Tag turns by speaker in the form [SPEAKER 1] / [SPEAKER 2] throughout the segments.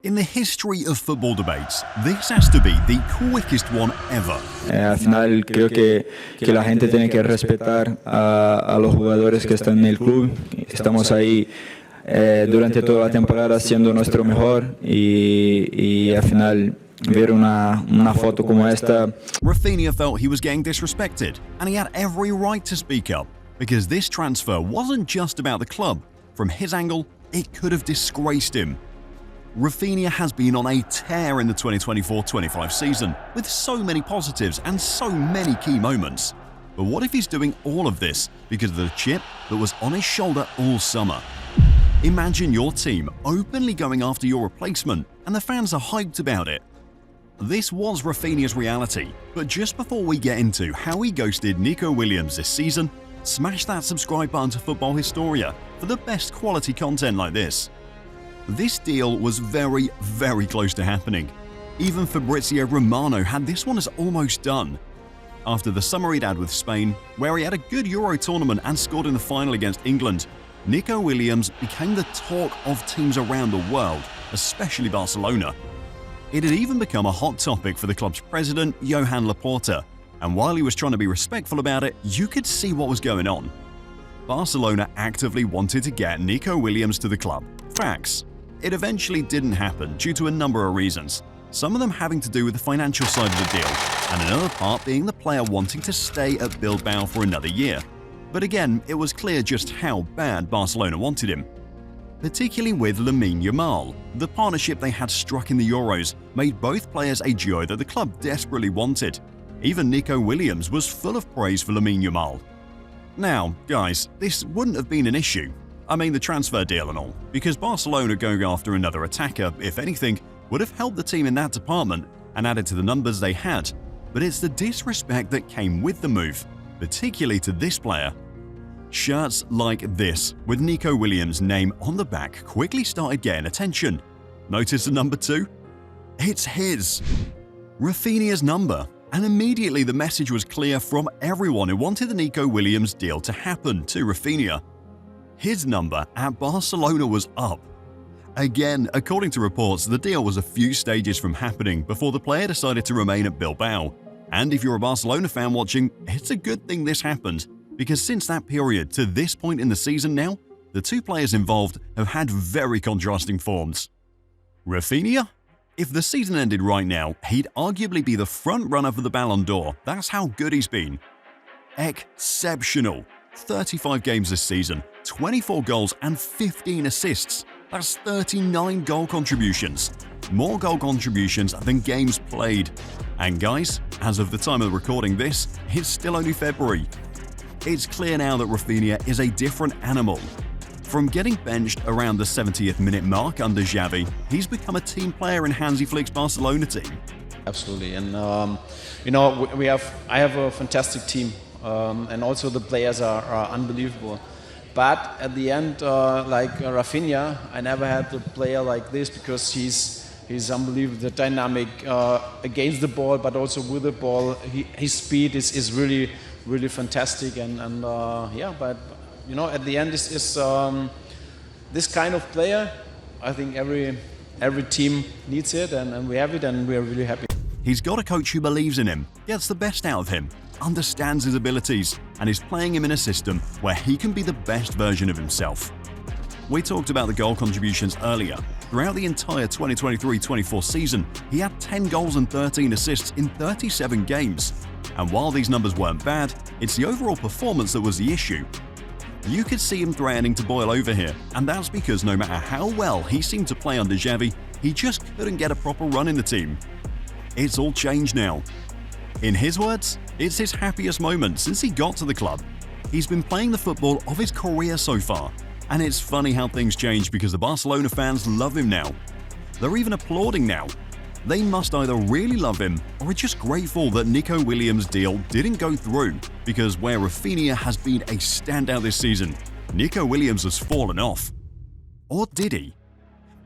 [SPEAKER 1] In the history of football debates, this has to be the quickest one ever.
[SPEAKER 2] Al final creo que la gente tiene que respetar a los jugadores que están en el club. Estamos ahí durante toda la temporada haciendo nuestro mejor y al final ver una foto como esta.
[SPEAKER 1] Raphinha felt he was getting disrespected, and he had every right to speak up, because this transfer wasn't just about the club. From his angle, it could have disgraced him. Raphinha has been on a tear in the 2024-25 season, with so many positives and so many key moments. But what if he's doing all of this because of the chip that was on his shoulder all summer? Imagine your team openly going after your replacement, and the fans are hyped about it. This was Raphinha's reality, but just before we get into how he ghosted Nico Williams this season, smash that subscribe button to Futbol Historia for the best quality content like this. This deal was very, very close to happening. Even Fabrizio Romano had this one as almost done. After the summer he'd had with Spain, where he had a good Euro tournament and scored in the final against England, Nico Williams became the talk of teams around the world, especially Barcelona. It had even become a hot topic for the club's president, Johan Laporta, and while he was trying to be respectful about it, you could see what was going on. Barcelona actively wanted to get Nico Williams to the club. Facts. It eventually didn't happen due to a number of reasons, some of them having to do with the financial side of the deal, and another part being the player wanting to stay at Bilbao for another year. But again, it was clear just how bad Barcelona wanted him. Particularly with Lamine Yamal, the partnership they had struck in the Euros made both players a duo that the club desperately wanted. Even Nico Williams was full of praise for Lamine Yamal. Now, guys, this wouldn't have been an issue. I mean the transfer deal and all, because Barcelona going after another attacker, if anything, would have helped the team in that department and added to the numbers they had. But it's the disrespect that came with the move, particularly to this player. Shirts like this, with Nico Williams' name on the back, quickly started getting attention. Notice the number 2? It's his! Raphinha's number, and immediately the message was clear from everyone who wanted the Nico Williams deal to happen to Raphinha. His number at Barcelona was up. Again, according to reports, the deal was a few stages from happening before the player decided to remain at Bilbao. And if you're a Barcelona fan watching, it's a good thing this happened, because since that period to this point in the season now, the two players involved have had very contrasting forms. Raphinha? If the season ended right now, he'd arguably be the front runner for the Ballon d'Or. That's how good he's been. Exceptional. 35 games this season, 24 goals and 15 assists. That's 39 goal contributions. More goal contributions than games played. And guys, as of the time of recording this, it's still only February. It's clear now that Raphinha is a different animal. From getting benched around the 70th minute mark under Xavi, he's become a team player in Hansi Flick's Barcelona team.
[SPEAKER 3] Absolutely, and I have a fantastic team. And also the players are unbelievable. But at the end, like Raphinha, I never had a player like this, because he's unbelievable. The dynamic against the ball, but also with the ball, his speed is really, really fantastic. And yeah, but you know, at the end, is this kind of player. I think every team needs it, and we have it, and we are really happy.
[SPEAKER 1] He's got a coach who believes in him, gets the best out of him, understands his abilities, and is playing him in a system where he can be the best version of himself. We talked about the goal contributions earlier. Throughout the entire 2023-24 season, he had 10 goals and 13 assists in 37 games. And while these numbers weren't bad, it's the overall performance that was the issue. You could see him threatening to boil over here, and that's because no matter how well he seemed to play under Xavi, he just couldn't get a proper run in the team. It's all changed now. In his words, it's his happiest moment since he got to the club. He's been playing the football of his career so far, and it's funny how things change because the Barcelona fans love him now. They're even applauding now. They must either really love him or are just grateful that Nico Williams' deal didn't go through, because where Raphinha has been a standout this season, Nico Williams has fallen off. Or did he?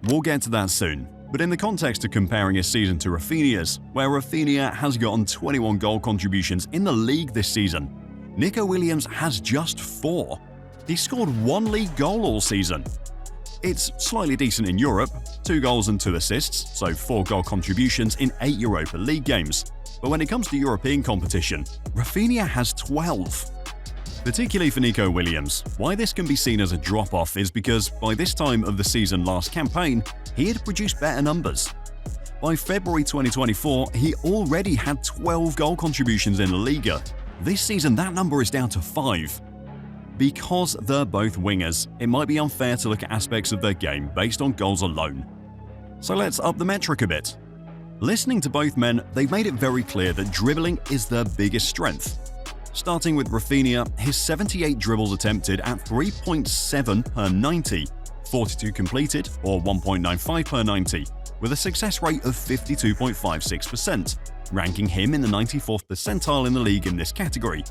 [SPEAKER 1] We'll get to that soon. But in the context of comparing his season to Raphinha's, where Raphinha has gotten 21 goal contributions in the league this season, Nico Williams has just 4. He scored 1 league goal all season. It's slightly decent in Europe, 2 goals and 2 assists, so 4 goal contributions in 8 Europa League games. But when it comes to European competition, Raphinha has 12. Particularly for Nico Williams, why this can be seen as a drop-off is because by this time of the season last campaign, he had produced better numbers. By February 2024, he already had 12 goal contributions in La Liga. This season, that number is down to 5. Because they're both wingers, it might be unfair to look at aspects of their game based on goals alone. So let's up the metric a bit. Listening to both men, they've made it very clear that dribbling is their biggest strength. Starting with Raphinha, his 78 dribbles attempted at 3.7 per 90, 42 completed, or 1.95 per 90, with a success rate of 52.56%, ranking him in the 94th percentile in the league in this category.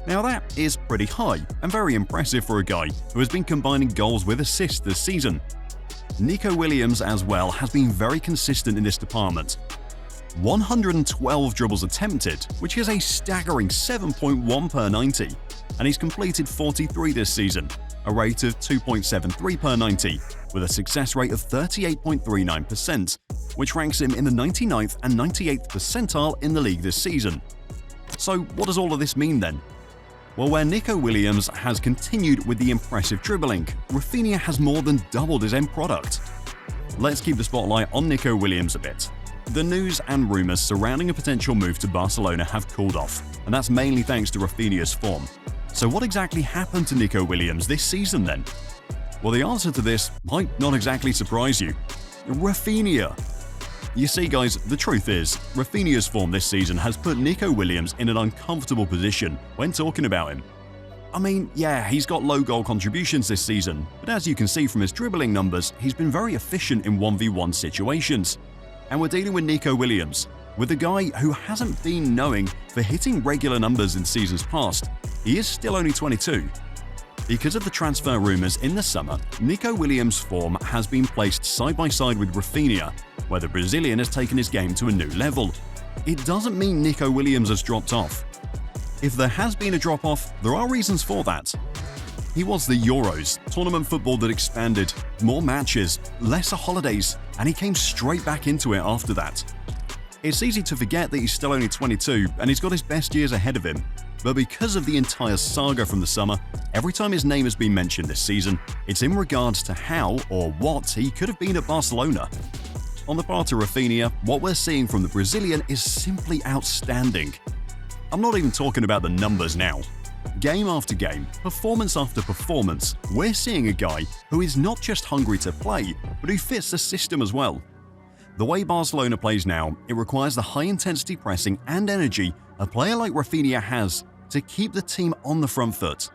[SPEAKER 1] Now that is pretty high and very impressive for a guy who has been combining goals with assists this season. Nico Williams as well has been very consistent in this department. 112 dribbles attempted, which is a staggering 7.1 per 90, and he's completed 43 this season, a rate of 2.73 per 90, with a success rate of 38.39%, which ranks him in the 99th and 98th percentile in the league this season. So what does all of this mean then? Well, where Nico Williams has continued with the impressive dribbling, Raphinha has more than doubled his end product. Let's keep the spotlight on Nico Williams a bit. The news and rumours surrounding a potential move to Barcelona have cooled off, and that's mainly thanks to Raphinha's form. So what exactly happened to Nico Williams this season then? Well, the answer to this might not exactly surprise you. Raphinha. You see guys, the truth is, Raphinha's form this season has put Nico Williams in an uncomfortable position when talking about him. I mean, yeah, he's got low goal contributions this season, but as you can see from his dribbling numbers, he's been very efficient in 1v1 situations. And we're dealing with Nico Williams, with a guy who hasn't been known for hitting regular numbers in seasons past. He is still only 22. Because of the transfer rumours in the summer, Nico Williams' form has been placed side by side with Raphinha, where the Brazilian has taken his game to a new level. It doesn't mean Nico Williams has dropped off. If there has been a drop-off, there are reasons for that. He was the Euros, tournament football that expanded, more matches, lesser holidays, and he came straight back into it after that. It's easy to forget that he's still only 22 and he's got his best years ahead of him. But because of the entire saga from the summer, every time his name has been mentioned this season, it's in regards to how or what he could have been at Barcelona. On the part of Raphinha, what we're seeing from the Brazilian is simply outstanding. I'm not even talking about the numbers now. Game after game, performance after performance, we're seeing a guy who is not just hungry to play, but who fits the system as well. The way Barcelona plays now, it requires the high-intensity pressing and energy a player like Raphinha has to keep the team on the front foot.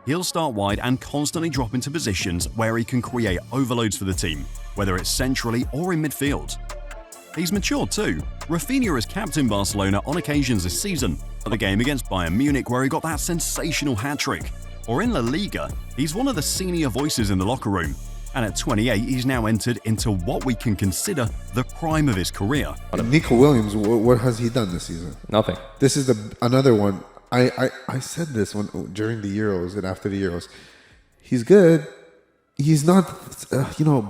[SPEAKER 1] He'll start wide and constantly drop into positions where he can create overloads for the team, whether it's centrally or in midfield. He's matured too. Raphinha has captained Barcelona on occasions this season, at the game against Bayern Munich where he got that sensational hat-trick, or in La Liga, he's one of the senior voices in the locker room. And at 28, he's now entered into what we can consider the prime of his career.
[SPEAKER 4] Nico Williams, what has he done this season?
[SPEAKER 5] Nothing.
[SPEAKER 4] This is another one. I said this during the Euros and after the Euros. He's good. He's not,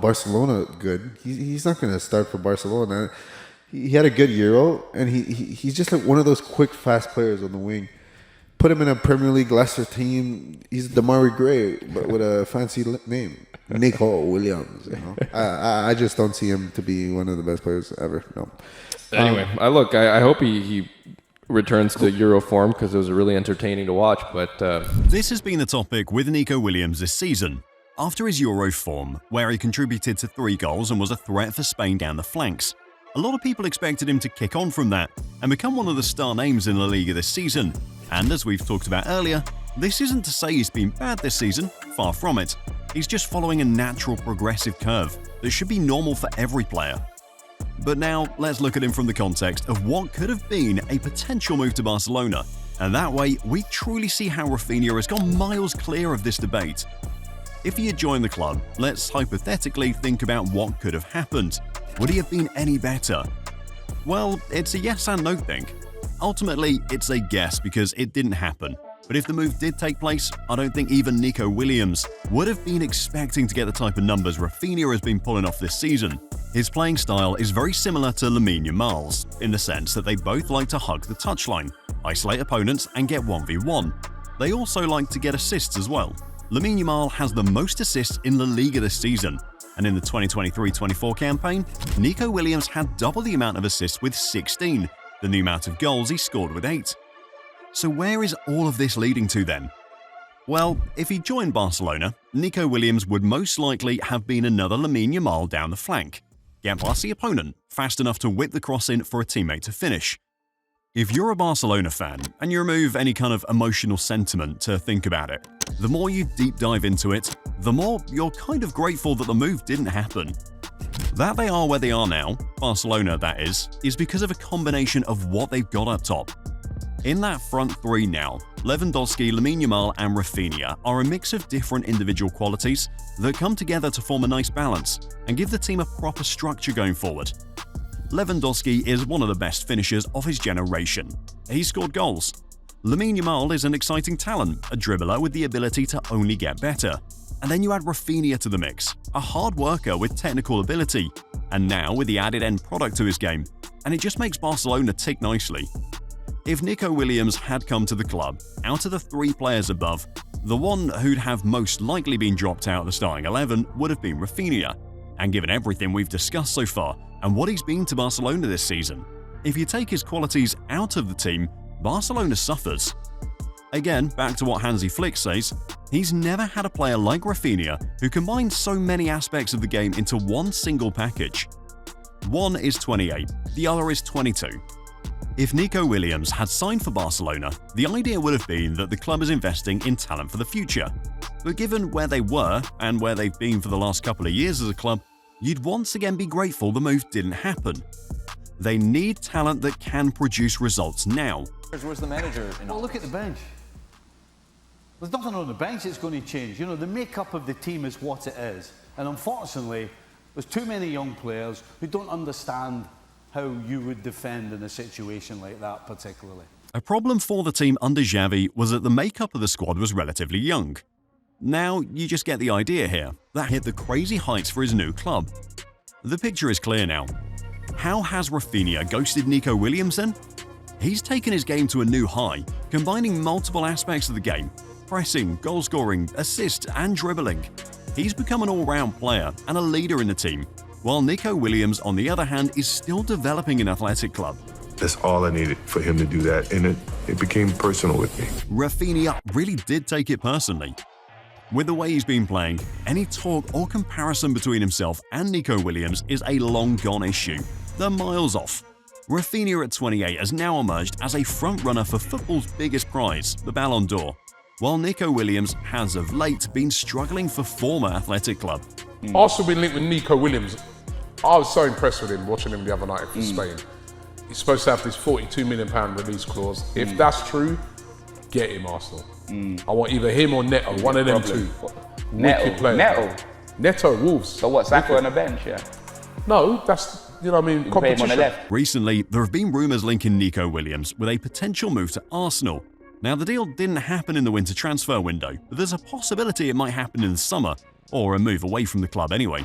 [SPEAKER 4] Barcelona good. He's not going to start for Barcelona. He had a good Euro, and he's just like one of those quick, fast players on the wing. Put him in a Premier League Leicester team. He's Damari Gray, but with a fancy name. Nico Williams. I just don't see him to be one of the best players ever. No.
[SPEAKER 5] Anyway, I hope he returns to Euro form because it was really entertaining to watch. But
[SPEAKER 1] this has been the topic with Nico Williams this season. After his Euro form, where he contributed to 3 goals and was a threat for Spain down the flanks, a lot of people expected him to kick on from that and become one of the star names in La Liga this season. And as we've talked about earlier, this isn't to say he's been bad this season, far from it. He's just following a natural progressive curve that should be normal for every player. But now, let's look at him from the context of what could have been a potential move to Barcelona, and that way, we truly see how Raphinha has gone miles clear of this debate. If he had joined the club, let's hypothetically think about what could have happened. Would he have been any better? Well, it's a yes and no thing. Ultimately, it's a guess because it didn't happen. But if the move did take place, I don't think even Nico Williams would have been expecting to get the type of numbers Raphinha has been pulling off this season. His playing style is very similar to Lamine Yamal's, in the sense that they both like to hug the touchline, isolate opponents and get 1v1. They also like to get assists as well. Lamine Yamal has the most assists in La Liga this season, and in the 2023-24 campaign, Nico Williams had double the amount of assists with 16 than the amount of goals he scored with 8. So where is all of this leading to then? Well, if he joined Barcelona, Nico Williams would most likely have been another Lamine Yamal down the flank, get past the opponent fast enough to whip the cross in for a teammate to finish. If you're a Barcelona fan and you remove any kind of emotional sentiment to think about it, the more you deep dive into it, the more you're kind of grateful that the move didn't happen. That they are where they are now, Barcelona that is because of a combination of what they've got up top. In that front three now, Lewandowski, Lamine Yamal and Raphinha are a mix of different individual qualities that come together to form a nice balance and give the team a proper structure going forward. Lewandowski is one of the best finishers of his generation. He scored goals. Lamine Yamal is an exciting talent, a dribbler with the ability to only get better. And then you add Raphinha to the mix, a hard worker with technical ability, and now with the added end product to his game, and it just makes Barcelona tick nicely. If Nico Williams had come to the club, out of the 3 players above, the one who'd have most likely been dropped out of the starting 11 would have been Raphinha. And given everything we've discussed so far, and what he's been to Barcelona this season, if you take his qualities out of the team, Barcelona suffers. Again, back to what Hansi Flick says, he's never had a player like Raphinha who combines so many aspects of the game into one single package. One is 28, the other is 22. If Nico Williams had signed for Barcelona, the idea would have been that the club is investing in talent for the future. But given where they were and where they've been for the last couple of years as a club, you'd once again be grateful the move didn't happen. They need talent that can produce results now.
[SPEAKER 6] Where's the manager?
[SPEAKER 7] Well, look at the bench. There's nothing on the bench that's going to change. You know, the makeup of the team is what it is. And unfortunately, there's too many young players who don't understand how you would defend in a situation like that particularly.
[SPEAKER 1] A problem for the team under Xavi was that the makeup of the squad was relatively young. Now, you just get the idea here. That hit the crazy heights for his new club. The picture is clear now. How has Raphinha ghosted Nico Williams then? He's taken his game to a new high, combining multiple aspects of the game: pressing, goal scoring, assist and dribbling. He's become an all-round player and a leader in the team, while Nico Williams, on the other hand, is still developing an athletic club.
[SPEAKER 8] That's all I needed for him to do that, and it became personal with me.
[SPEAKER 1] Raphinha really did take it personally. With the way he's been playing, any talk or comparison between himself and Nico Williams is a long-gone issue. They're miles off. Raphinha at 28 has now emerged as a front-runner for football's biggest prize, the Ballon d'Or, while Nico Williams has of late been struggling for former athletic club.
[SPEAKER 9] Arsenal been linked with Nico Williams. I was so impressed with him watching him the other night for Spain. He's supposed to have this £42 million release clause. If that's true, get him, Arsenal. I want either him or Neto, one of them two. Neto, Wolves.
[SPEAKER 6] So what, Saga on the bench, yeah?
[SPEAKER 9] No, that's, you know what I mean, competition.
[SPEAKER 6] On the left.
[SPEAKER 1] Recently, there have been rumours linking Nico Williams with a potential move to Arsenal. Now, the deal didn't happen in the winter transfer window, but there's a possibility it might happen in the summer, or a move away from the club anyway.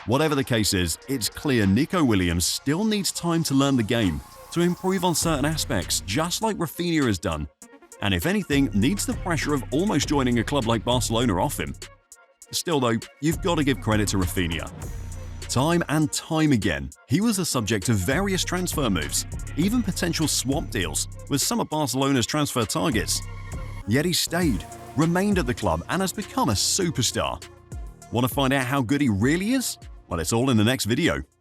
[SPEAKER 1] Whatever the case is, it's clear Nico Williams still needs time to learn the game, to improve on certain aspects, just like Raphinha has done, and if anything, needs the pressure of almost joining a club like Barcelona off him. Still though, you've got to give credit to Raphinha. Time and time again, he was the subject of various transfer moves, even potential swap deals with some of Barcelona's transfer targets. Yet he stayed, remained at the club and has become a superstar. Want to find out how good he really is? Well, it's all in the next video.